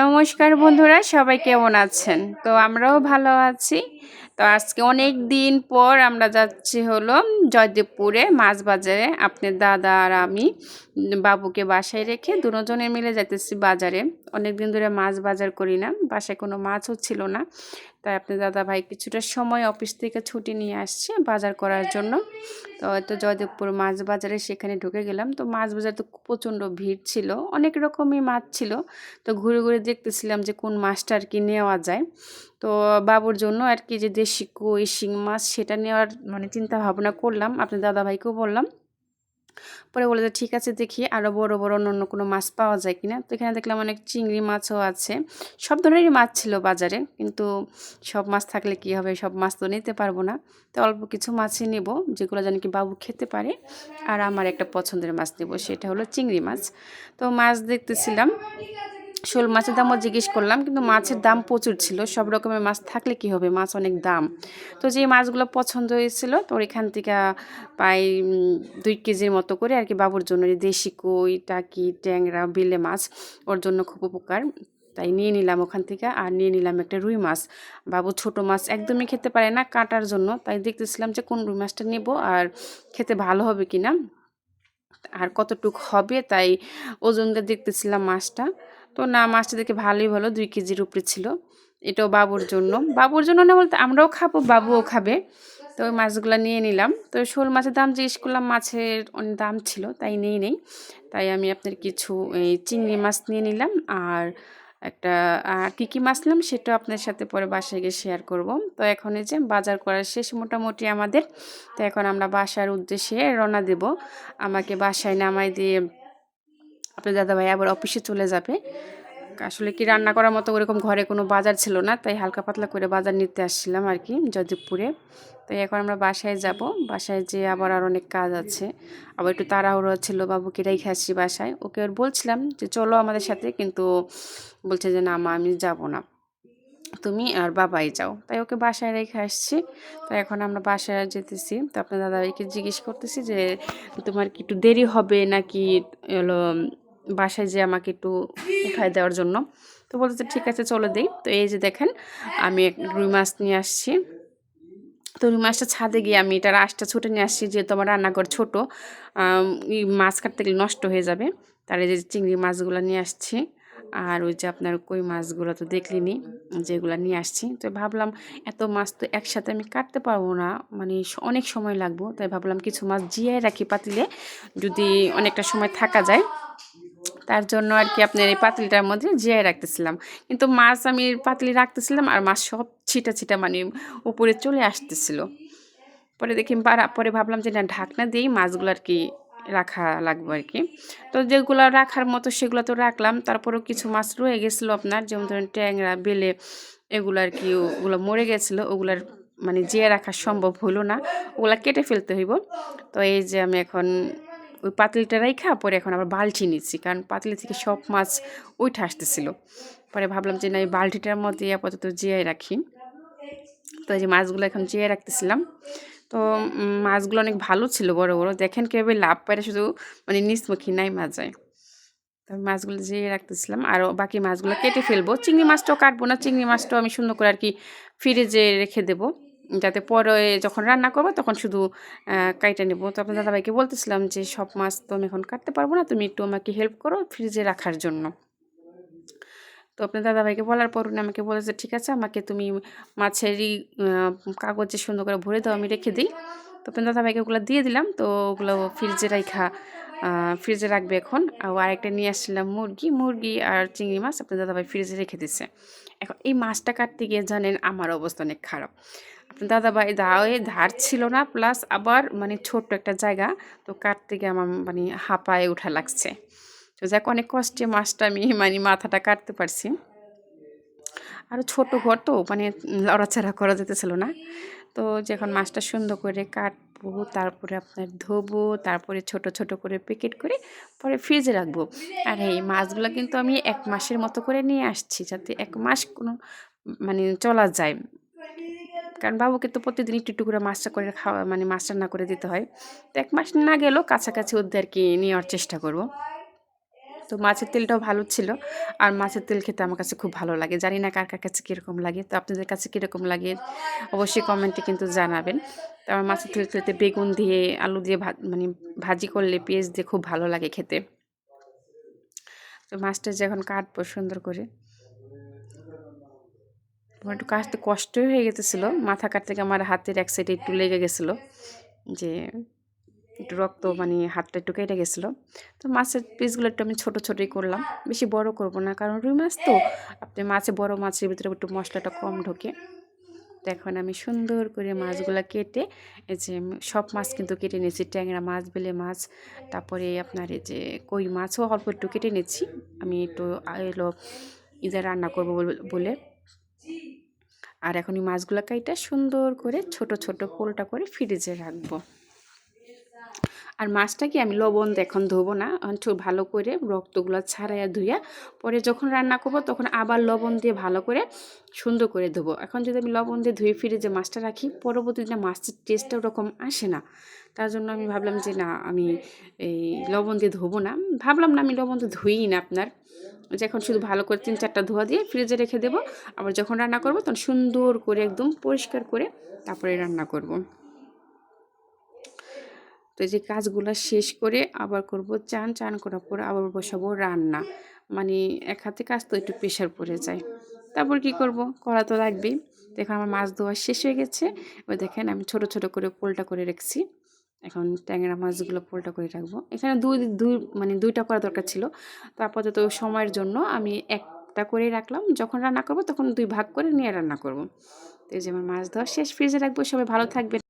নমস্কার বন্ধুরা, সবাই কেমন আছেন? তো আমরাও ভালো আছি। তো আজকে অনেক দিন পর আমরা যাচ্ছি হলো জয়দেবপুরে মাছ বাজারে। আপনার দাদা আর আমি বাবুকে বাসায় রেখে দুজনে মিলে যাইতেছি বাজারে। অনেক দিন ধরে মাছ বাজার করি না, বাসায় কোনো মাছও ছিল না। তাই আপনার দাদা ভাই কিছুটা সময় অফিস থেকে ছুটি নিয়ে আসছে বাজার করার জন্য। তো জয়দেবপুর মাছ বাজারে সেখানে ঢুকে গেলাম। তো মাছ বাজার তো প্রচণ্ড ভিড় ছিল, অনেক রকমই মাছ ছিল। তো ঘুরে ঘুরে দেখতেছিলাম যে কোন মাছটা আর কি নেওয়া যায়। তো বাবুর জন্য আর কি যে দেশি কই শিং মাছ সেটা নেওয়ার চিন্তা ভাবনা করলাম, আপনার দাদা ভাইকেও বললাম। পরে বলে যে ঠিক আছে, দেখি আরও বড় বড় অন্য কোনো মাছ পাওয়া যায় কিনা। তো এখানে দেখলাম অনেক চিংড়ি মাছও আছে, সব ধরনেরই মাছ ছিল বাজারে। কিন্তু সব মাছ থাকলে কি হবে, সব মাছ তো নিতে পারবো না। তো অল্প কিছু মাছই নেব, যেগুলো জানি কি বাবু খেতে পারে। আর আমার একটা পছন্দের মাছ নেব, সেটা হলো চিংড়ি মাছ। তো মাছ দেখতেছিলাম, শোল মাছের দামও জিজ্ঞেস করলাম, কিন্তু মাছের দাম প্রচুর ছিল। সব রকমের মাছ থাকলে কি হবে, মাছ অনেক দাম। তো যে মাছগুলো পছন্দ হয়েছিল, তো এখান থেকে প্রায় 2 কেজির মতো করে আর কি বাবুর জন্য, দেশি কই টাকি ট্যাংরা বেলে মাছ ওর জন্য খুব উপকার। তাই নিয়ে নিলাম ওখান থেকে। আর নিয়ে নিলাম একটা রুই মাছ। বাবু ছোট মাছ একদমই খেতে পারে না কাটার জন্য, তাই দেখতেছিলাম যে কোন রুই মাছটা নেব আর খেতে ভালো হবে কিনা আর কতটুক হবে। তাই ওজন দিয়ে দেখতেছিলাম মাছটা। তো না, মাছটা দেখে ভালোই ভালো, 2 কেজির উপরে ছিল। এটাও বাবুর জন্য না বলতে আমরাও খাবো, বাবুও খাবে। তো ওই মাছগুলো নিয়ে নিলাম। তো শোল মাছের দাম জিজ্ঞেস করলাম, মাছের অনেক দাম ছিল তাই নিয়ে নেই। তাই আমি আপনার কিছু এই চিংড়ি মাছ নিয়ে নিলাম। আর একটা কী মাছ নিলাম সেটাও আপনার সাথে পরে বাসায় গিয়ে শেয়ার করব। তো এখন এই যে বাজার করা শেষ মোটামুটি আমাদের। তো এখন আমরা বাসার উদ্দেশ্যে রওনা দেব। আমাকে বাসায় নামাই দিয়ে আপনার দাদাভাই আবার অফিসে চলে যাবে। আসলে কি রান্না করার মতো ওরকম ঘরে কোনো বাজার ছিল না, তাই হালকা পাতলা করে বাজার নিতে আসছিলাম আর কি জয়দেবপুরে। তাই এখন আমরা বাসায় যাব। বাসায় যেয়ে আবার আর অনেক কাজ আছে, আবার একটু তাড়াহুড়ো ছিল, বাবুকে রেখে আসছি বাসায়। ওকে আর বলছিলাম যে চলো আমাদের সাথে, কিন্তু বলছে যে না মা, আমি যাব না, তুমি আর বাবাই যাও। তাই ওকে বাসায় রেখে আসছি। তো এখন আমরা বাসায় যেতেছি। তো আপনার দাদাভাইকে জিজ্ঞেস করতেছি যে তোমার কি একটু দেরি হবে নাকি হলো বাসায় যে আমাকে একটু উঠায় দেওয়ার জন্য। তো বলতেছে ঠিক আছে চলো দেই। তো এই যে দেখেন, আমি রুই মাছ নিয়ে আসছি। তো রুই মাছটা ছাদে গিয়ে আমি এটার আঁশটা ছুটে নিয়ে আসছি, যেহেতু আমার রান্নাঘর ছোটো, এই মাছ কাটতে গেলে নষ্ট হয়ে যাবে। তার এই যে চিংড়ি মাছগুলো নিয়ে আসছি। আর ওই যে আপনার কই মাছগুলো তো দেখলেনি, যেগুলো নিয়ে আসছি। তো ভাবলাম এত মাছ তো একসাথে আমি কাটতে পারবো না, অনেক সময় লাগবো। তাই ভাবলাম কিছু মাছ জিয়ায় রাখি পাতিলে, যদি অনেকটা সময় থাকা যায়। তার জন্য আর কি আপনার এই পাতিলটার মধ্যে জিয়ায় রাখতেছিলাম। কিন্তু মাছ আমি পাতিলে রাখতেছিলাম আর মাছ সব ছিটা ছিটা উপরে চলে আসতেছিল। পরে দেখি পরে ভাবলাম যে না, ঢাকনা দিয়েই মাছগুলো আর কি রাখা লাগবে আর কি। তো যেগুলো রাখার মতো সেগুলো তো রাখলাম। তারপরেও কিছু মাছ রয়ে গেছিলো আপনার, যেমন ধরেন ট্যাংরা বেলে, এগুলো আর কি ওগুলো মরে গেছিলো। ওগুলার জিয়ে রাখা সম্ভব হলো না, ওগুলা কেটে ফেলতে হইব। তো এই যে আমি এখন ওই পাতিলটা রাইখা পরে এখন আবার বালতি নিচ্ছি, কারণ পাতিলি থেকে সব মাছ উঠে আসতেছিল। পরে ভাবলাম যে না, এই বালতিটার মধ্যে আপাতত জিয়াই রাখি। তো এই যে মাছগুলো এখন জিয়ে রাখতেছিলাম। তো মাছগুলো অনেক ভালো ছিল, বড় বড়। দেখেন কীভাবে লাভ পারে, শুধু নিচমুখী নাই যায়। তো মাছগুলো জিয়ে রাখতেছিলাম, আর বাকি মাছগুলো কেটে ফেলবো। চিংড়ি মাছটাও কাটবো না, চিংড়ি মাছটাও আমি সুন্দর করে আর কি ফ্রিজে রেখে দেবো, যাতে পরে যখন রান্না করবো তখন শুধু কাইটে নেবো। তো আপনার দাদাভাইকে বলতেছিলাম যে সব মাছ তো আমি এখন কাটতে পারবো না, তুমি একটু আমাকে হেল্প করো ফ্রিজে রাখার জন্য। তো আপনার দাদাভাইকে বলার পর উনি আমাকে বলেছে ঠিক আছে, আমাকে তুমি মাছেরই কাগজে সুন্দর করে ভরে দাও, আমি রেখে দিই। তো আপনার দাদাভাইকে ওগুলো দিয়ে দিলাম। তো ওগুলো ফ্রিজে রাখবে এখন। আর আরেকটা নিয়ে আসছিলাম মুরগি আর চিংড়ি মাছ, আপনার দাদাভাই ফ্রিজে রেখে দিচ্ছে। এখন এই মাছটা কাটতে গিয়ে জানেন আমার অবস্থা অনেক খারাপ। আপনার দাদাভাই ধার ছিল না, প্লাস আবার ছোট্ট একটা জায়গা। তো কাটতে গিয়ে আমার হাঁপায়ে ওঠা লাগছে। তো যাক, অনেক কষ্টে মাছটা আমি মাথাটা কাটতে পারছি। আরও ছোট ঘর তো লড়াচাড়া করা যেতেছিল না। তো যখন মাছটা সুন্দর করে কাটবো, তারপরে আপনার ধোবো, তারপরে ছোট ছোট করে প্যাকেট করে পরে ফ্রিজে রাখবো। আর এই মাছগুলো কিন্তু আমি 1 মাসের মতো করে নিয়ে আসছি, যাতে 1 মাস কোনো চলা যায়। কারণ বাবুকে তো প্রতিদিন একটু একটু করে মাছটা করে খাওয়া মাছ রান্না করে দিতে হয়। তো 1 মাস না গেলেও কাছাকাছি ওদের আর কি নেওয়ার চেষ্টা করব। তো মাছের তেলটাও ভালো ছিল। আর মাছের তেল খেতে আমার কাছে খুব ভালো লাগে, জানি না কার কার কাছে কীরকম লাগে। তো আপনাদের কাছে কীরকম লাগে অবশ্যই কমেন্টে কিন্তু জানাবেন। তো আমার মাছের তেল খেতে বেগুন দিয়ে আলু দিয়ে মানে ভাজি করলে পেঁয়াজ দিয়ে খুব ভালো লাগে খেতে। তো মাছটা যখন কাটবো সুন্দর করে, আমার একটু কাটতে কষ্টই হয়ে গেছিলো, মাথা কাটতে গিয়ে আমার হাতের এক সাইডে একটু লেগে গেছিলো, যে একটু রক্ত মানে হাতটা একটু কেটে গেছিলো। তো মাছের পিসগুলো একটু আমি ছোটো ছোটোই করলাম, বেশি বড় করব না, কারণ রুই মাছ তো আপনি বড় মাছের ভিতরে একটু মশলাটা কম ঢোকে। তো এখন আমি সুন্দর করে মাছগুলো কেটে, এই যে সব মাছ কিন্তু কেটে নিয়েছি, ট্যাংরা মাছ, বেলে মাছ, তারপরে আপনার এই যে কই মাছও অল্প একটু কেটে নিয়েছি, আমি একটু এলো ইজা রান্না করব বলে। আর এখন এই মাছগুলো কাইটা সুন্দর করে ছোট ছোট পোলটা করে ফ্রিজে রাখবো। আর মাছটাকে আমি লবণ দিয়ে এখন ধোবো না, একটু ভালো করে রক্তগুলো ছাড়াইয়া ধুইয়া পরে যখন রান্না করব তখন আবার লবণ দিয়ে ভালো করে সুন্দর করে ধোবো। এখন যদি আমি লবণ দিয়ে ধুয়ে ফিরে যে মাছটা রাখি, পরবর্তীতে মাছের টেস্টটা ওরকম আসে না। তার জন্য আমি ভাবলাম যে না, আমি এই লবণ দিয়ে ধোবো না, ভাবলাম না আমি লবণ দিয়ে ধুই না আপনার, যে এখন শুধু ভালো করে 3-4টা ধোয়া দিয়ে ফ্রিজে রেখে দেবো। আবার যখন রান্না করব তখন সুন্দর করে একদম পরিষ্কার করে তারপরে রান্না করব। তো এই যে কাজগুলো শেষ করে আবার করব চান করার পর আবার বসাবো রান্না, মানে এক হাতে কাজ তো একটু প্রেশার পড়ে যায়। তারপর কি করব, করা তো লাগবেই। দেখুন আমার মাছ ধোয়া শেষ হয়ে গেছে, ওই দেখেন আমি ছোট ছোট করে পোলটা করে রেখেছি। এখন ট্যাংরা মাছগুলো পোলটা করে রাখবো। এখানে মানে দুইটা করা দরকার ছিল, তো আপাতত সময়ের জন্য আমি একটা করে রাখলাম, যখন রান্না করব তখন 2 ভাগ করে নিয়ে রান্না করব। তো এই যে আমার মাছ ধোয়া শেষ, ফ্রিজে রাখবো। সবাই ভালো থাকবেন।